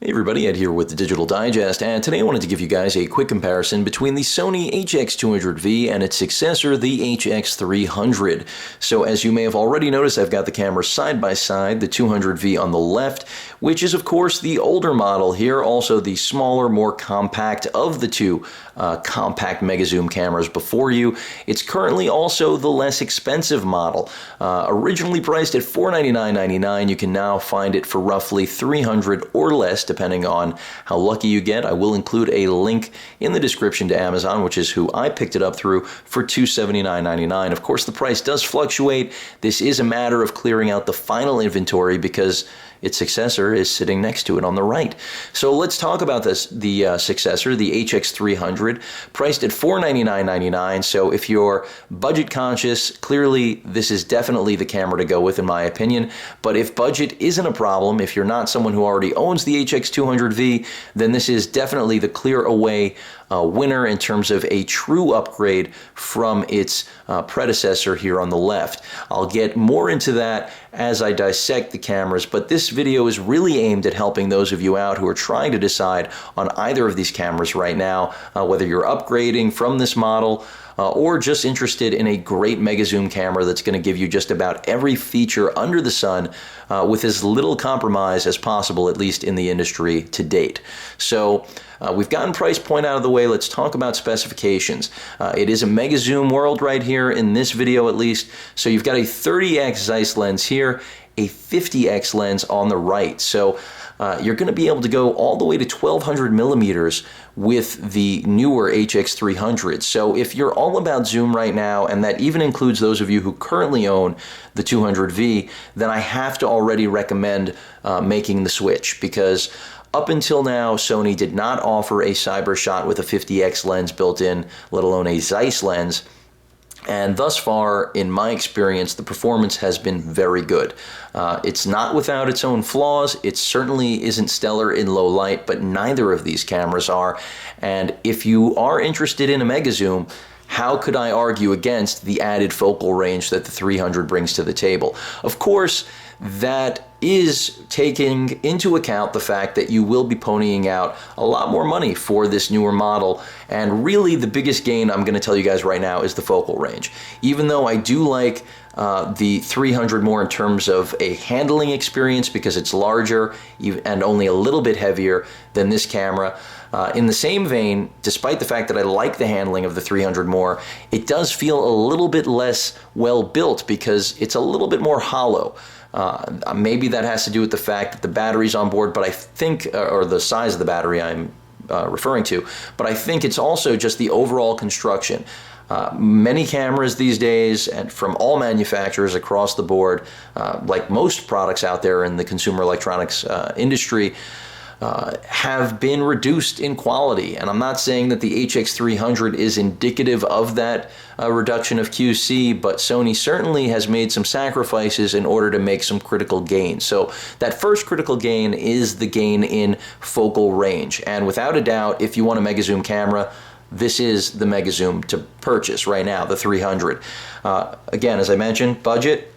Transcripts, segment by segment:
Hey everybody, Ed here with the Digital Digest, and today I wanted to give you guys a quick comparison between the Sony HX200V and its successor, the HX300. So as you may have already noticed, I've got the cameras side by side, the 200V on the left, which is of course the older model here, also the smaller, more compact of the two compact mega zoom cameras before you. It's currently also the less expensive model. Originally priced at $499.99, you can now find it for roughly $300 or less, depending on how lucky you get. I will include a link in the description to Amazon, which is who I picked it up through, for $279.99. Of course, the price does fluctuate. This is a matter of clearing out the final inventory because its successor is sitting next to it on the right. So let's talk about the successor, the HX300, priced at $499.99. So if you're budget conscious, clearly this is definitely the camera to go with in my opinion. But if budget isn't a problem, if you're not someone who already owns the HX200V, then this is definitely the clear away winner in terms of a true upgrade from its predecessor here on the left. I'll get more into that as I dissect the cameras, but this video is really aimed at helping those of you out who are trying to decide on either of these cameras right now, whether you're upgrading from this model or just interested in a great mega zoom camera that's going to give you just about every feature under the sun with as little compromise as possible, at least in the industry to date. So we've gotten price point out of the way. Let's talk about specifications. It is a mega zoom world right here in this video, at least. So you've got a 30x Zeiss lens here, a 50x lens on the right. So you're going to be able to go all the way to 1200 millimeters with the newer HX300. So if you're all about zoom right now, and that even includes those of you who currently own the 200V, then I have to already recommend making the switch, because up until now, Sony did not offer a cyber shot with a 50x lens built in, let alone a Zeiss lens. And thus far, in my experience, the performance has been very good. It's not without its own flaws. It certainly isn't stellar in low light, but neither of these cameras are. And if you are interested in a mega zoom, how could I argue against the added focal range that the 300 brings to the table? Of course, that is taking into account the fact that you will be ponying out a lot more money for this newer model, and really the biggest gain I'm going to tell you guys right now is the focal range. Even though I do like the 300 more in terms of a handling experience because it's larger and only a little bit heavier than this camera, in the same vein, despite the fact that I like the handling of the 300 more, it does feel a little bit less well built because it's a little bit more hollow. Maybe that has to do with the fact that the battery's on board, but I think, or the size of the battery I'm referring to, but I think it's also just the overall construction. Many cameras these days, and from all manufacturers across the board, like most products out there in the consumer electronics industry, have been reduced in quality. And I'm not saying that the HX300 is indicative of that reduction of QC, but Sony certainly has made some sacrifices in order to make some critical gains. So that first critical gain is the gain in focal range. And without a doubt, if you want a mega zoom camera, this is the mega zoom to purchase right now, the 300. Again, as I mentioned, budget,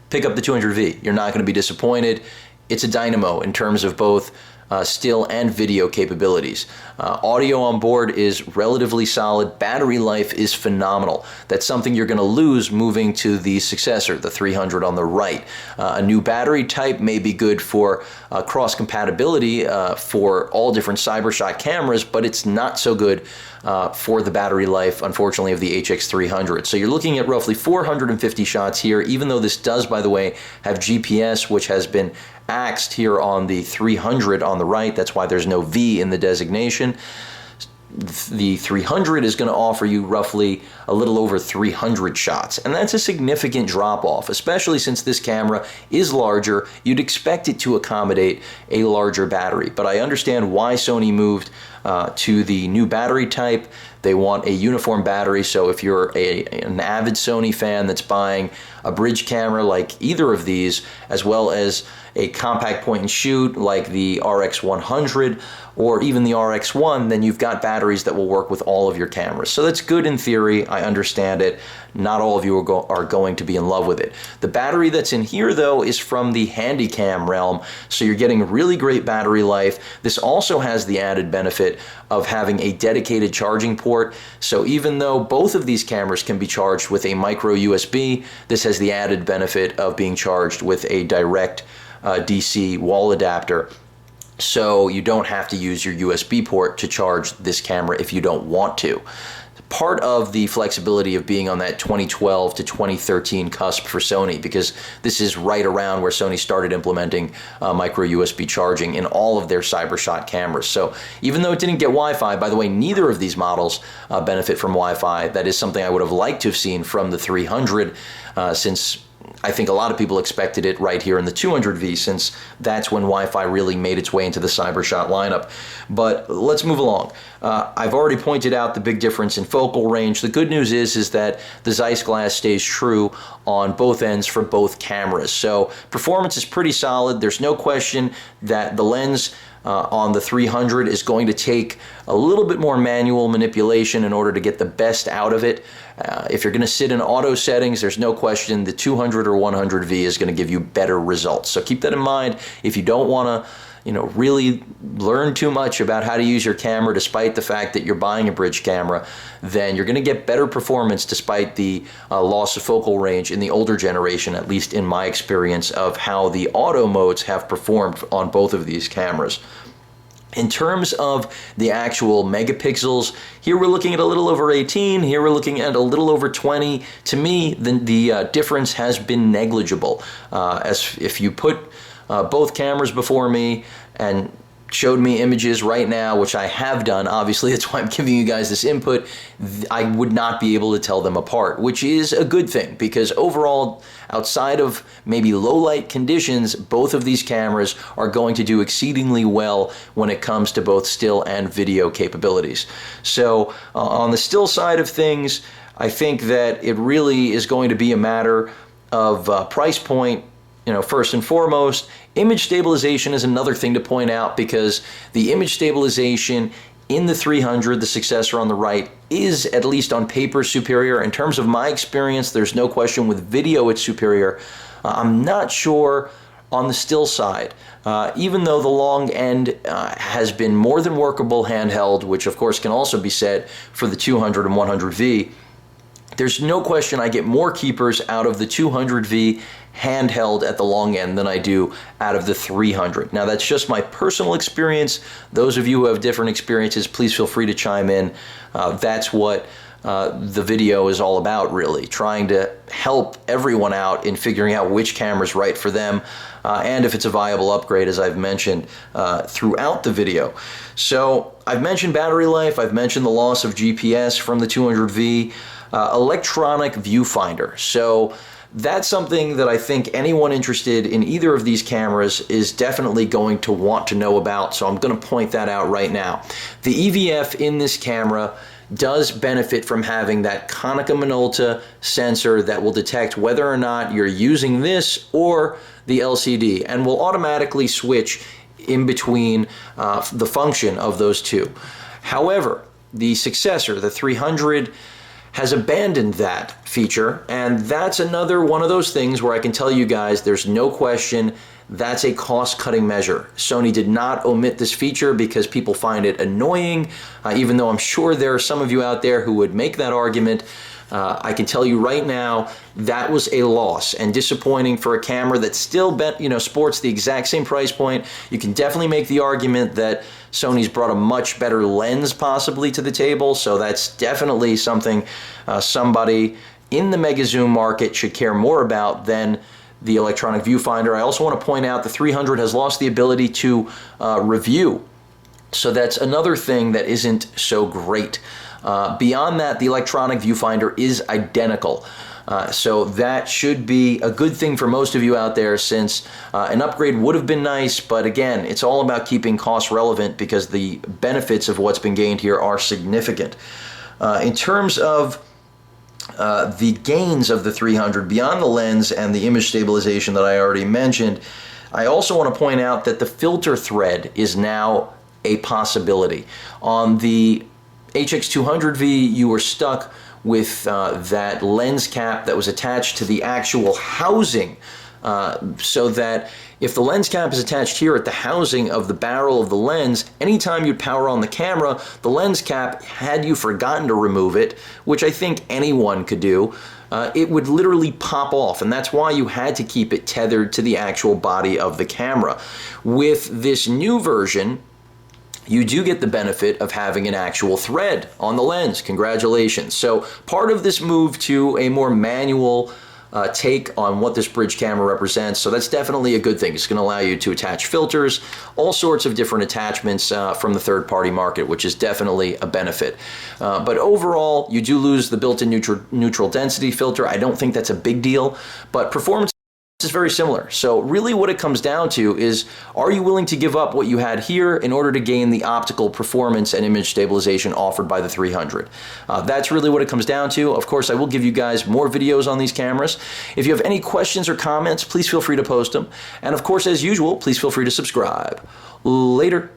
pick up the 200V. You're not going to be disappointed. It's a dynamo in terms of both still and video capabilities. Audio on board is relatively solid. Battery life is phenomenal. That's something you're going to lose moving to the successor, the 300 on the right. A new battery type may be good for cross compatibility for all different CyberShot cameras, but it's not so good for the battery life, unfortunately, of the HX300. So you're looking at roughly 450 shots here, even though this does, by the way, have GPS, which has been axed here on the 300 on the right. That's why there's no V in the designation. The 300 is going to offer you roughly a little over 300 shots, and that's a significant drop off, especially since this camera is larger. You'd expect it to accommodate a larger battery, but I understand why Sony moved to the new battery type. They want a uniform battery, so if you're an avid Sony fan that's buying a bridge camera like either of these, as well as a compact point and shoot like the RX100 or even the RX1, then you've got batteries that will work with all of your cameras. So that's good in theory. I understand it. Not all of you are going to be in love with it. The battery that's in here, though, is from the Handycam realm, so you're getting really great battery life. This also has the added benefit of having a dedicated charging port. So even though both of these cameras can be charged with a micro USB, this has the added benefit of being charged with a direct DC wall adapter. So you don't have to use your USB port to charge this camera if you don't want to. Part of the flexibility of being on that 2012 to 2013 cusp for Sony, because this is right around where Sony started implementing micro USB charging in all of their CyberShot cameras. So even though it didn't get Wi-Fi, by the way, neither of these models benefit from Wi-Fi. That is something I would have liked to have seen from the 300, since I think a lot of people expected it right here in the 200V, since that's when Wi-Fi really made its way into the CyberShot lineup. But let's move along. I've already pointed out the big difference in focal range. The good news is that the Zeiss glass stays true on both ends for both cameras. So performance is pretty solid. There's no question that the lens on the 300 is going to take a little bit more manual manipulation in order to get the best out of it. If you're going to sit in auto settings, there's no question the 200 or 100V is going to give you better results. So keep that in mind. If you don't want to, really learn too much about how to use your camera, despite the fact that you're buying a bridge camera, then you're going to get better performance despite the loss of focal range in the older generation, at least in my experience of how the auto modes have performed on both of these cameras. In terms of the actual megapixels, here we're looking at a little over 18, here we're looking at a little over 20. To me, the difference has been negligible. As if you put both cameras before me and showed me images right now, which I have done, obviously that's why I'm giving you guys this input, I would not be able to tell them apart, which is a good thing, because overall, outside of maybe low light conditions, both of these cameras are going to do exceedingly well when it comes to both still and video capabilities. So on the still side of things, I think that it really is going to be a matter of price point. First and foremost, image stabilization is another thing to point out, because the image stabilization in the 300, the successor on the right, is at least on paper superior. In terms of my experience, there's no question with video it's superior. I'm not sure on the still side. Even though the long end has been more than workable handheld, which of course can also be said for the 200 and 100V, there's no question I get more keepers out of the 200V handheld at the long end than I do out of the 300. Now that's just my personal experience. Those of you who have different experiences, please feel free to chime in. That's what the video is all about, really, trying to help everyone out in figuring out which camera's right for them, and if it's a viable upgrade, as I've mentioned throughout the video. So I've mentioned battery life, I've mentioned the loss of GPS from the 200V, electronic viewfinder. So that's something that I think anyone interested in either of these cameras is definitely going to want to know about, so I'm going to point that out right now. The EVF in this camera does benefit from having that Konica Minolta sensor that will detect whether or not you're using this or the LCD, and will automatically switch in between the function of those two. However, the successor, the 300, has abandoned that feature, and that's another one of those things where I can tell you guys there's no question that's a cost-cutting measure. Sony did not omit this feature because people find it annoying, even though I'm sure there are some of you out there who would make that argument. I can tell you right now that was a loss and disappointing for a camera that still sports the exact same price point. You can definitely make the argument that Sony's brought a much better lens possibly to the table, so that's definitely something somebody in the mega zoom market should care more about than the electronic viewfinder. I also want to point out the 300 has lost the ability to review, so that's another thing that isn't so great. Beyond that, the electronic viewfinder is identical. So that should be a good thing for most of you out there, since an upgrade would have been nice, but again, it's all about keeping costs relevant because the benefits of what's been gained here are significant. In terms of the gains of the 300 beyond the lens and the image stabilization that I already mentioned. I also want to point out that the filter thread is now a possibility. On the HX200V, you were stuck with that lens cap that was attached to the actual housing, so that if the lens cap is attached here at the housing of the barrel of the lens, anytime you'd power on the camera, the lens cap, had you forgotten to remove it, which I think anyone could do, it would literally pop off, and that's why you had to keep it tethered to the actual body of the camera. With this new version, you do get the benefit of having an actual thread on the lens. Congratulations. So part of this move to a more manual take on what this bridge camera represents, so that's definitely a good thing. It's going to allow you to attach filters, all sorts of different attachments from the third-party market, which is definitely a benefit. But overall, you do lose the built-in neutral density filter. I don't think that's a big deal, but performance is very similar. So really what it comes down to is, are you willing to give up what you had here in order to gain the optical performance and image stabilization offered by the 300? That's really what it comes down to. Of course, I will give you guys more videos on these cameras. If you have any questions or comments, please feel free to post them. And of course, as usual, please feel free to subscribe. Later.